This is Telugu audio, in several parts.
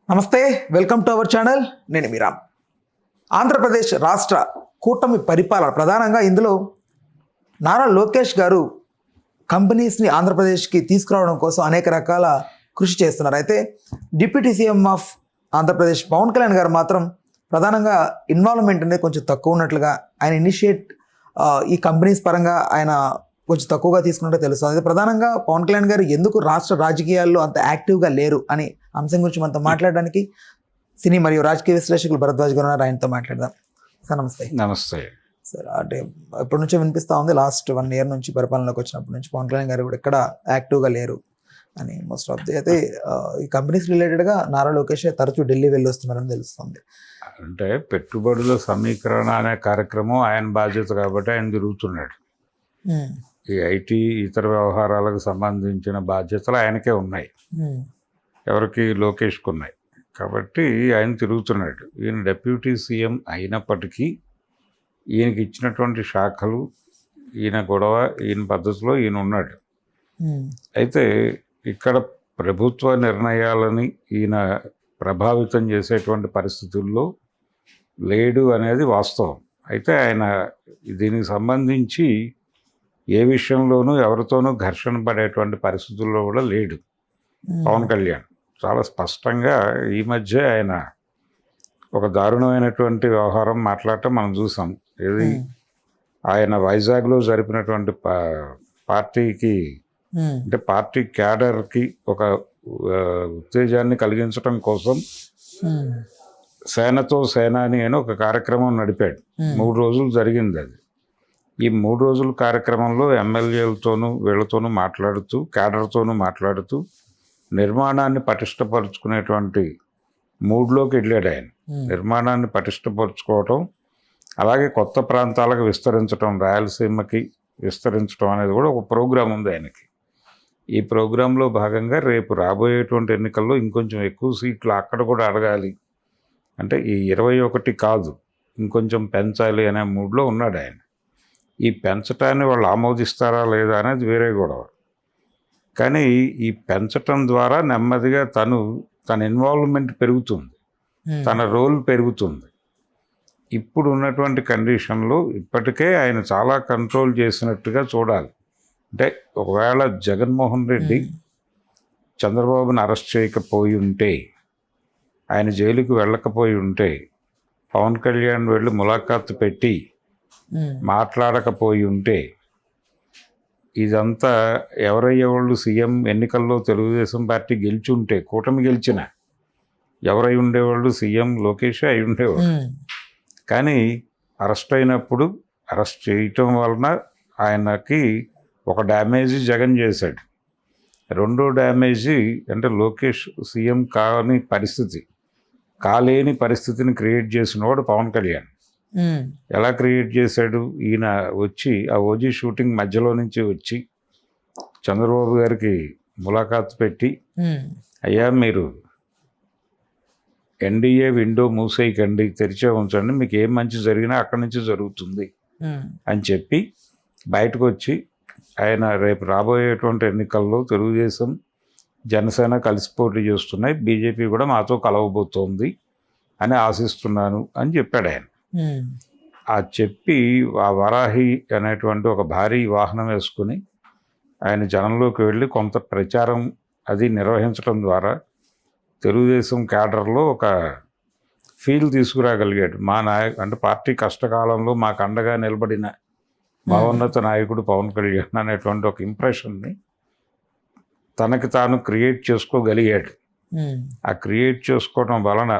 నమస్తే, వెల్కమ్ టు అవర్ ఛానల్. నేను మీరామ్. ఆంధ్రప్రదేశ్ రాష్ట్ర కూటమి పరిపాలన ప్రధానంగా ఇందులో నారా లోకేష్ గారు కంపెనీస్ని ఆంధ్రప్రదేశ్కి తీసుకురావడం కోసం అనేక రకాల కృషి చేస్తున్నారు. అయితే deputy CM of Andhra Pradesh Pawan Kalyan గారు మాత్రం ప్రధానంగా ఇన్వాల్వ్మెంట్ అనేది కొంచెం తక్కువ ఉన్నట్లుగా, ఆయన ఈ కంపెనీస్ పరంగా ఆయన కొంచెం తక్కువగా తీసుకున్నట్టు తెలుస్తుంది. అయితే ప్రధానంగా పవన్ కళ్యాణ్ గారు ఎందుకు రాష్ట్ర రాజకీయాల్లో అంత యాక్టివ్గా లేరు అని అంశం గురించి మనతో మాట్లాడడానికి సినీ మరియు రాజకీయ విశ్లేషకులు భరద్వాజ్ గారు ఉన్నారు. ఆయనతో మాట్లాడదాం. సార్ నమస్తే. నమస్తే సార్. అంటే ఇప్పటి నుంచో వినిపిస్తూ ఉంది, లాస్ట్ 1 year నుంచి పరిపాలనలోకి వచ్చినప్పటి నుంచి పవన్ కళ్యాణ్ గారు కూడా ఎక్కడ యాక్టివ్గా లేరు అని మోస్ట్ ఆఫ్ ది. అయితే ఈ కంపెనీస్ రిలేటెడ్గా నారా లోకేష్ తరచూ ఢిల్లీ వెళ్ళి వస్తున్నారని తెలుస్తుంది. అంటే పెట్టుబడుల సమీకరణ అనే కార్యక్రమం ఆయన బాధ్యత కాబట్టి ఆయన తిరుగుతున్నాడు. ఈ ఐటీ ఇతర వ్యవహారాలకు సంబంధించిన బాధ్యతలు ఆయనకే ఉన్నాయి, ఎవరికి లోకేష్కి ఉన్నాయి. కాబట్టి ఆయన తిరుగుతున్నాడు. ఈయన డెప్యూటీ సీఎం అయినప్పటికీ ఈయనకి ఇచ్చినటువంటి శాఖలు, ఈయన గొడవ, ఈయన పద్ధతిలో ఈయన ఉన్నాడు. అయితే ఇక్కడ ప్రభుత్వ నిర్ణయాలని ఈయన ప్రభావితం చేసేటువంటి పరిస్థితుల్లో లేడు అనేది వాస్తవం. అయితే ఆయన దీనికి సంబంధించి ఏ విషయంలోనూ ఎవరితోనూ ఘర్షణ పడేటువంటి పరిస్థితుల్లో కూడా లేడు పవన్ కళ్యాణ్. చాలా స్పష్టంగా ఈ మధ్య ఆయన ఒక దారుణమైనటువంటి వ్యవహారం మాట్లాడటం మనం చూసాం. ఇది ఆయన వైజాగ్లో జరిపినటువంటి పార్టీకి, అంటే పార్టీ క్యాడర్కి ఒక ఉత్తేజాన్ని కలిగించడం కోసం సేనతో సేనాని అని ఒక కార్యక్రమం నడిపాడు. 3 రోజులు జరిగింది అది. ఈ 3 రోజుల కార్యక్రమంలో ఎమ్మెల్యేలతోనూ వీళ్ళతోనూ మాట్లాడుతూ, క్యాడర్తోనూ మాట్లాడుతూ నిర్మాణాన్ని పటిష్టపరుచుకునేటువంటి మూడ్లోకి వెళ్ళాడు ఆయన. నిర్మాణాన్ని పటిష్టపరుచుకోవటం, అలాగే కొత్త ప్రాంతాలకు విస్తరించడం, రాయలసీమకి విస్తరించడం అనేది కూడా ఒక ప్రోగ్రాం ఉంది ఆయనకి. ఈ ప్రోగ్రాంలో భాగంగా రేపు రాబోయేటువంటి ఎన్నికల్లో ఇంకొంచెం ఎక్కువ సీట్లు అక్కడ కూడా అడగాలి, అంటే ఈ 21 కాదు ఇంకొంచెం పెంచాలి అనే మూడ్లో ఉన్నాడు ఆయన. ఈ పెంచటాన్ని వాళ్ళు ఆమోదిస్తారా లేదా అనేది వేరే గొడవ. కానీ ఈ పెంచటం ద్వారా నెమ్మదిగా తన ఇన్వాల్వ్మెంట్ పెరుగుతుంది, తన రోల్ పెరుగుతుంది. ఇప్పుడు ఉన్నటువంటి కండిషన్లో ఇప్పటికే ఆయన చాలా కంట్రోల్ చేసినట్టుగా చూడాలి. అంటే ఒకవేళ జగన్మోహన్ రెడ్డి చంద్రబాబుని అరెస్ట్ చేయకపోయి ఉంటే, ఆయన జైలుకి వెళ్ళకపోయి ఉంటే, పవన్ కళ్యాణ్ వెళ్ళి ములాఖాతు పెట్టి మాట్లాడకపోయి ఉంటే, ఇదంతా ఎవరయ్యేవాళ్ళు సీఎం ఎన్నికల్లో తెలుగుదేశం పార్టీ గెలిచి ఉంటే, కూటమి గెలిచిన ఎవరై ఉండేవాళ్ళు? సీఎం లోకేష్ అయి ఉండేవాళ్ళు. కానీ అరెస్ట్ అయినప్పుడు అరెస్ట్ చేయటం వలన ఆయనకి ఒక డ్యామేజీ జగన్ చేశాడు. రెండో డ్యామేజీ అంటే లోకేష్ సీఎం కాలేని పరిస్థితిని క్రియేట్ చేసినవాడు పవన్ కళ్యాణ్. ఎలా క్రియేట్ చేశాడు? ఈయన వచ్చి ఆ ఓజీ షూటింగ్ మధ్యలో నుంచి వచ్చి చంద్రబాబు గారికి ములాఖాతు పెట్టి, అయ్యా మీరు ఎన్డీఏ విండో మూసేయకండి, తెరిచే ఉంచండి, మీకు ఏం మంచి జరిగినా అక్కడి నుంచి జరుగుతుంది అని చెప్పి బయటకు వచ్చి, ఆయన రేపు రాబోయేటువంటి ఎన్నికల్లో తెలుగుదేశం జనసేన కలిసి పోటీ చేస్తున్నాయి, బీజేపీ కూడా మాతో కలవబోతోంది అని ఆశిస్తున్నాను అని చెప్పాడు ఆయన. ఆ చెప్పి ఆ వరాహి అనేటువంటి ఒక భారీ వాహనం వేసుకుని ఆయన జనంలోకి వెళ్ళి కొంత ప్రచారం అది నిర్వహించడం ద్వారా తెలుగుదేశం క్యాడర్లో ఒక ఫీల్ తీసుకురాగలిగాడు. అంటే పార్టీ కష్టకాలంలో మాకు అండగా నిలబడిన మహోన్నత నాయకుడు పవన్ కళ్యాణ్ అనేటువంటి ఒక ఇంప్రెషన్ని తనకి తాను క్రియేట్ చేసుకోగలిగాడు. ఆ క్రియేట్ చేసుకోవడం వలన,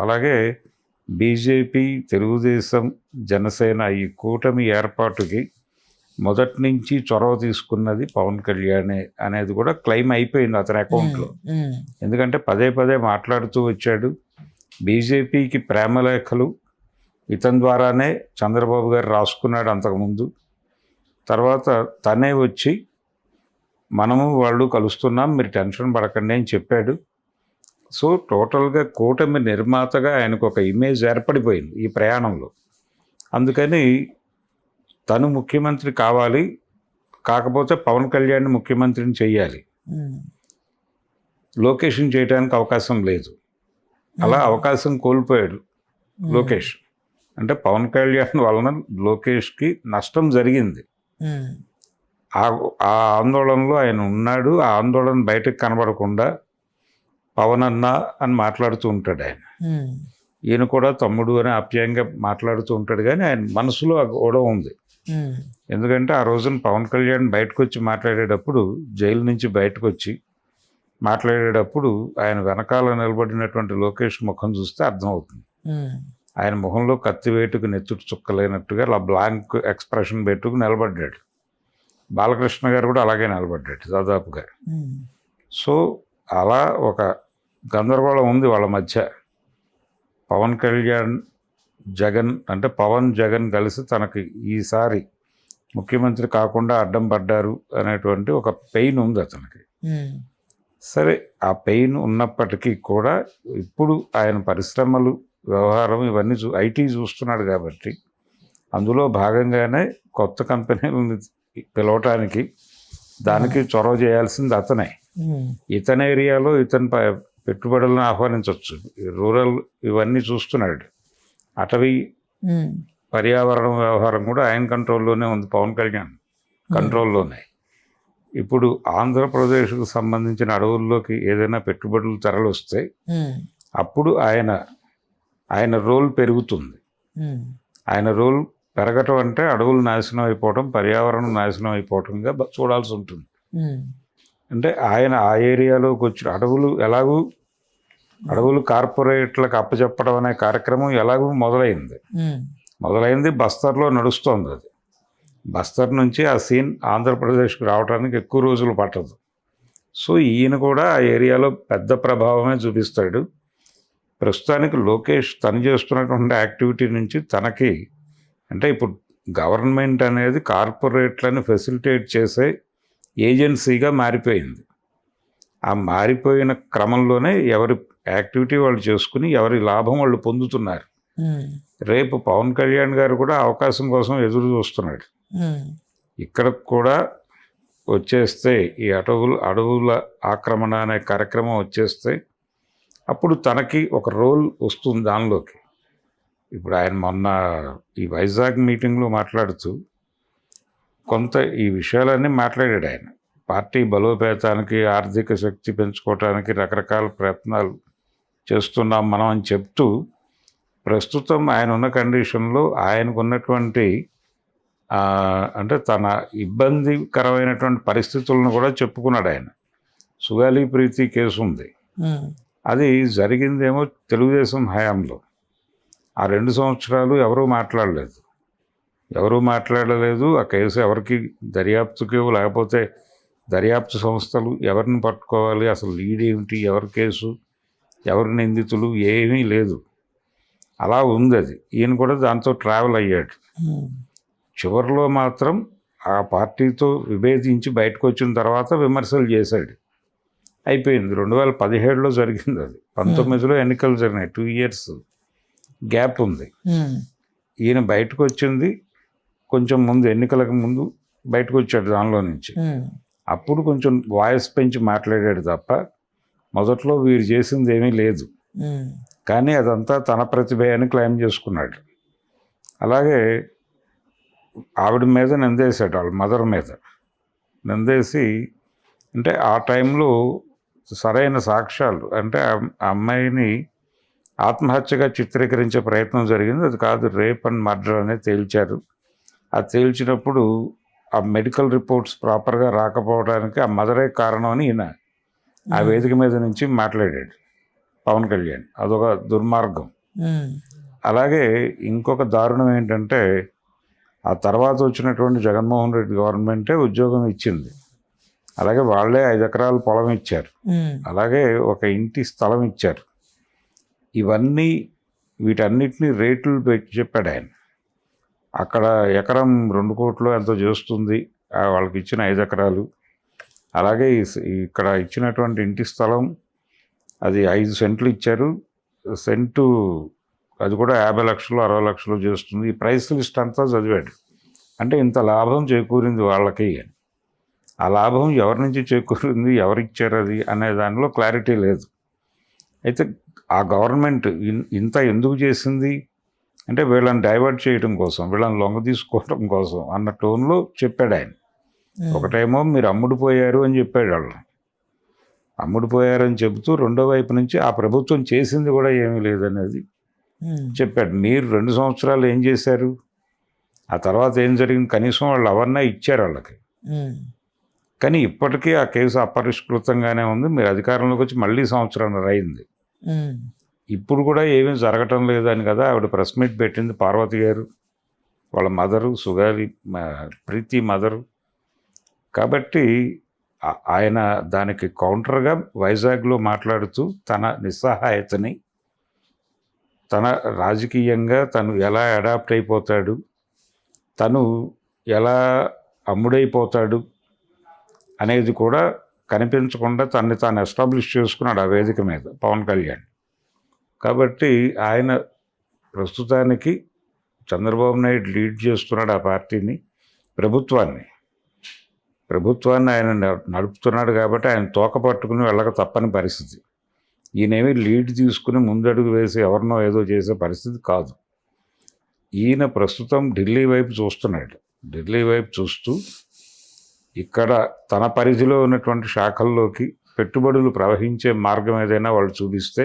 అలాగే బీజేపీ, తెలుగుదేశం, జనసేన ఈ కూటమి ఏర్పాటుకి మొదటి నుంచి చొరవ తీసుకున్నది పవన్ కళ్యాణ్ అనేది కూడా క్లెయిమ్ అయిపోయింది అతని అకౌంట్లో. ఎందుకంటే పదే మాట్లాడుతూ వచ్చాడు. బీజేపీకి ప్రేమలేఖలు ఇతని ద్వారానే చంద్రబాబు గారు రాసుకున్నాడు అంతకుముందు. తర్వాత తనే వచ్చి మనము వాళ్ళు కలుస్తున్నాం, మీరు టెన్షన్ పడకండి అని చెప్పాడు. సో టోటల్గా కూటమి నిర్మాతగా ఆయనకు ఒక ఇమేజ్ ఏర్పడిపోయింది ఈ ప్రయాణంలో. అందుకని తను ముఖ్యమంత్రి కావాలి, కాకపోతే పవన్ కళ్యాణ్ ముఖ్యమంత్రిని చెయ్యాలి, లోకేష్ని చేయడానికి అవకాశం లేదు. అలా అవకాశం కోల్పోయాడు లోకేష్. అంటే పవన్ కళ్యాణ్ వలన లోకేష్కి నష్టం జరిగింది. ఆ ఆందోళనలో ఆయన ఉన్నాడు. ఆ ఆందోళన బయటకు కనబడకుండా పవన్ అన్న అని మాట్లాడుతూ ఉంటాడు ఆయన. ఈయన కూడా తమ్ముడు అని ఆప్యాయంగా మాట్లాడుతూ ఉంటాడు, కానీ ఆయన మనసులో ఆ గొడవ ఉంది. ఎందుకంటే ఆ రోజున పవన్ కళ్యాణ్ బయటకు వచ్చి మాట్లాడేటప్పుడు, జైలు నుంచి బయటకు వచ్చి మాట్లాడేటప్పుడు ఆయన వెనకాల నిలబడినటువంటి లోకేష్ ముఖం చూస్తే అర్థమవుతుంది. ఆయన ముఖంలో కత్తివేటుకు నెత్తుడు చుక్కలేనట్టుగా అలా బ్లాంక్ ఎక్స్ప్రెషన్ పెట్టుకు నిలబడ్డాడు. బాలకృష్ణ గారు కూడా అలాగే నిలబడ్డాడు దాదాపుగా. సో అలా ఒక గందరగోళం ఉంది వాళ్ళ మధ్య. పవన్ కళ్యాణ్ జగన్ అంటే పవన్ జగన్ కలిసి తనకి ఈసారి ముఖ్యమంత్రి కాకుండా అడ్డం పడ్డారు అనేటువంటి ఒక పెయిన్ ఉంది అతనికి. సరే, ఆ పెయిన్ ఉన్నప్పటికీ కూడా ఇప్పుడు ఆయన పరిశ్రమలు వ్యవహారం ఇవన్నీ ఐటీ చూస్తున్నాడు కాబట్టి అందులో భాగంగానే కొత్త కంపెనీలను పిలవటానికి దానికి చొరవ చేయాల్సింది అతనే. ఇతని ఏరియాలో ఇతని పెట్టుబడులను ఆహ్వానించవచ్చు. రూరల్ ఇవన్నీ చూస్తున్నాడు. అటవీ పర్యావరణ వ్యవహారం కూడా ఆయన కంట్రోల్లోనే ఉంది, పవన్ కళ్యాణ్ కంట్రోల్లోనే. ఇప్పుడు ఆంధ్రప్రదేశ్కు సంబంధించిన అడవుల్లోకి ఏదైనా పెట్టుబడులు తరలి వస్తే అప్పుడు ఆయన రోల్ పెరుగుతుంది. ఆయన రోల్ పెరగటం అంటే అడవులు నాశనం అయిపోవటం, పర్యావరణం నాశనం అయిపోవటంగా చూడాల్సి ఉంటుంది. అంటే ఆయన ఆ ఏరియాలోకి వచ్చిన అడవులు కార్పొరేట్లకు అప్పచెప్పడం అనే కార్యక్రమం ఎలాగూ మొదలైంది బస్తర్లో నడుస్తోంది. అది బస్తర్ నుంచి ఆ సీన్ ఆంధ్రప్రదేశ్కి రావడానికి ఎక్కువ రోజులు పట్టదు. సో ఈయన కూడా ఆ ఏరియాలో పెద్ద ప్రభావమే చూపిస్తాడు. ప్రస్తుతానికి లోకేష్ తను చేస్తున్నటువంటి యాక్టివిటీ నుంచి తనకి అంటే ఇప్పుడు గవర్నమెంట్ అనేది కార్పొరేట్లను ఫెసిలిటేట్ చేసే ఏజెన్సీగా మారిపోయింది. ఆ మారిపోయిన క్రమంలోనే ఎవరి యాక్టివిటీ వాళ్ళు చేసుకుని ఎవరి లాభం వాళ్ళు పొందుతున్నారు. రేపు పవన్ కళ్యాణ్ గారు కూడా అవకాశం కోసం ఎదురు చూస్తున్నాడు. ఇక్కడ కూడా వచ్చేస్తే ఈ అడవుల ఆక్రమణ అనే కార్యక్రమం వచ్చేస్తే అప్పుడు తనకి ఒక రోల్ వస్తుంది దానిలోకి. ఇప్పుడు ఆయన మొన్న ఈ వైజాగ్ మీటింగ్లో మాట్లాడుతూ కొంత ఈ విషయాలన్నీ మాట్లాడాడు. ఆయన పార్టీ బలోపేతానికి, ఆర్థిక శక్తి పెంచుకోవటానికి రకరకాల ప్రయత్నాలు చేస్తున్నాం మనం అని చెప్తూ ప్రస్తుతం ఆయన ఉన్న కండిషన్లో ఆయనకు ఉన్నటువంటి అంటే తన ఇబ్బందికరమైనటువంటి పరిస్థితులను కూడా చెప్పుకున్నాడు. ఆయన సుగాలి ప్రీతి కేసు ఉంది, అది జరిగిందేమో తెలుగుదేశం హయాంలో. ఆ 2 సంవత్సరాలు ఎవరూ మాట్లాడలేదు. ఆ కేసు ఎవరికి దర్యాప్తుకి, లేకపోతే దర్యాప్తు సంస్థలు ఎవరిని పట్టుకోవాలి, అసలు లీడ్ ఏమిటి, ఎవరి కేసు, ఎవరి నిందితులు, ఏమీ లేదు. అలా ఉంది అది. ఈయన కూడా దాంతో ట్రావెల్ అయ్యాడు. చివరిలో మాత్రం ఆ పార్టీతో విభేదించి బయటకు వచ్చిన తర్వాత విమర్శలు చేశాడు. అయిపోయింది. 2017లో జరిగింది అది. 19లో ఎన్నికలు జరిగినాయి. 2 years గ్యాప్ ఉంది. ఈయన బయటకు వచ్చింది కొంచెం ముందు, ఎన్నికలకు ముందు బయటకు వచ్చాడు దానిలో నుంచి. అప్పుడు కొంచెం వాయిస్ పెంచి మాట్లాడాడు తప్ప మొదట్లో వీరు చేసింది ఏమీ లేదు. కానీ అదంతా తన ప్రతిభ అని క్లెయిమ్ చేసుకున్నాడు. అలాగే ఆవిడ మీద నిందేశాడు, వాళ్ళ మదర్ మీద నిందేసి, అంటే ఆ టైంలో సరైన సాక్ష్యాలు అంటే ఆ అమ్మాయిని ఆత్మహత్యగా చిత్రీకరించే ప్రయత్నం జరిగింది. అది కాదు, రేప్ అండ్ మర్డర్ అనేది తేల్చారు. అది తేల్చినప్పుడు ఆ మెడికల్ రిపోర్ట్స్ ప్రాపర్గా రాకపోవడానికి ఆ మదరే కారణం అని ఈయన ఆ వేదిక మీద నుంచి మాట్లాడాడు పవన్ కళ్యాణ్. అదొక దుర్మార్గం. అలాగే ఇంకొక దారుణం ఏంటంటే ఆ తర్వాత వచ్చినటువంటి జగన్మోహన్ రెడ్డి గవర్నమెంటే ఉద్యోగం ఇచ్చింది. అలాగే వాళ్ళే 5 ఎకరాల పొలం ఇచ్చారు. అలాగే ఒక ఇంటి స్థలం ఇచ్చారు. వీటన్నిటినీ రేట్లు పెట్టి చెప్పాడు ఆయన. అక్కడ ఎకరం 2 కోట్లు ఎంతో చేస్తుంది వాళ్ళకి ఇచ్చిన 5 ఎకరాలు. అలాగే ఇక్కడ ఇచ్చినటువంటి ఇంటి స్థలం అది 5 సెంట్లు ఇచ్చారు. సెంటు అది కూడా 50 లక్షలు 60 లక్షలు చేస్తుంది. ఈ ప్రైస్ లిస్ట్ అంతా చదివాడు. అంటే ఇంత లాభం చేకూరింది వాళ్ళకి అని. ఆ లాభం ఎవరి నుంచి చేకూరింది, ఎవరిచ్చారు అది అనే దానిలో క్లారిటీ లేదు. అయితే ఆ గవర్నమెంట్ ఇంత ఎందుకు చేసింది అంటే వీళ్ళని డైవర్ట్ చేయడం కోసం, వీళ్ళని లొంగ తీసుకోవడం కోసం అన్న టోన్లో చెప్పాడు ఆయన. ఒకటేమో మీరు అమ్ముడుపోయారు అని చెప్పాడు వాళ్ళు, అమ్ముడుపోయారని చెబుతూ రెండో వైపు నుంచి ఆ ప్రభుత్వం చేసింది కూడా ఏమీ లేదనేది చెప్పాడు. మీరు 2 సంవత్సరాలు ఏం చేశారు, ఆ తర్వాత ఏం జరిగింది, కనీసం వాళ్ళు ఎవరన్నా ఇచ్చారు వాళ్ళకి. కానీ ఇప్పటికీ ఆ కేసు అపరిష్కృతంగానే ఉంది. మీరు అధికారంలోకి వచ్చి మళ్ళీ సంవత్సరాన్నర అయింది, ఇప్పుడు కూడా ఏమీ జరగటం లేదని కదా ఆవిడ ప్రెస్ మీట్ పెట్టింది. పార్వతి గారు వాళ్ళ మదరు, సుగాలి ప్రీతి మదరు. కాబట్టి ఆయన దానికి కౌంటర్గా వైజాగ్లో మాట్లాడుతూ తన నిస్సహాయతని, తన రాజకీయంగా తను ఎలా అడాప్ట్ అయిపోతాడు, తను ఎలా అమ్ముడైపోతాడు అనేది కూడా కనిపించకుండా తనని తాను ఎస్టాబ్లిష్ చేసుకున్నాడు ఆ వేదిక మీద పవన్ కళ్యాణ్. కాబట్టి ఆయన ప్రస్తుతానికి చంద్రబాబు నాయుడు లీడ్ చేస్తున్నాడు ఆ పార్టీని, ప్రభుత్వాన్ని ఆయన నడుపుతున్నాడు. కాబట్టి ఆయన తోక పట్టుకుని వెళ్ళక తప్పని పరిస్థితి. ఈయనేమి లీడ్ తీసుకుని ముందడుగు వేసి ఎవరినో ఏదో చేసే పరిస్థితి కాదు. ఈయన ప్రస్తుతం ఢిల్లీ వైపు చూస్తున్నాడు. ఢిల్లీ వైపు చూస్తూ ఇక్కడ తన పరిధిలో ఉన్నటువంటి శాఖల్లోకి పెట్టుబడులు ప్రవహించే మార్గం ఏదైనా వాళ్ళు చూపిస్తే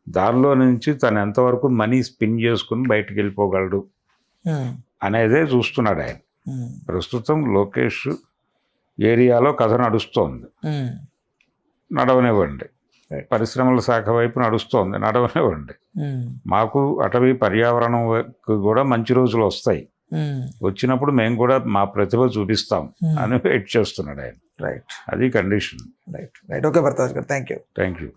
దానిలో నుంచి తను ఎంతవరకు మనీ స్పిన్ చేసుకుని బయటకు వెళ్ళిపోగలడు అనేదే చూస్తున్నాడు ఆయన. ప్రస్తుతం లోకేష్ ఏరియాలో కథ నడుస్తోంది, నడవనివ్వండి. పరిశ్రమల శాఖ వైపు నడుస్తోంది, నడవనివ్వండి. మాకు అటవీ పర్యావరణం కూడా మంచి రోజులు వస్తాయి, వచ్చినప్పుడు మేము కూడా మా ప్రతిభ చూపిస్తాం అని వెయిట్ చేస్తున్నాడు ఆయన. రైట్, అది కండిషన్. రైట్. ఓకే ప్రతాష్ గారు, థ్యాంక్ యూ.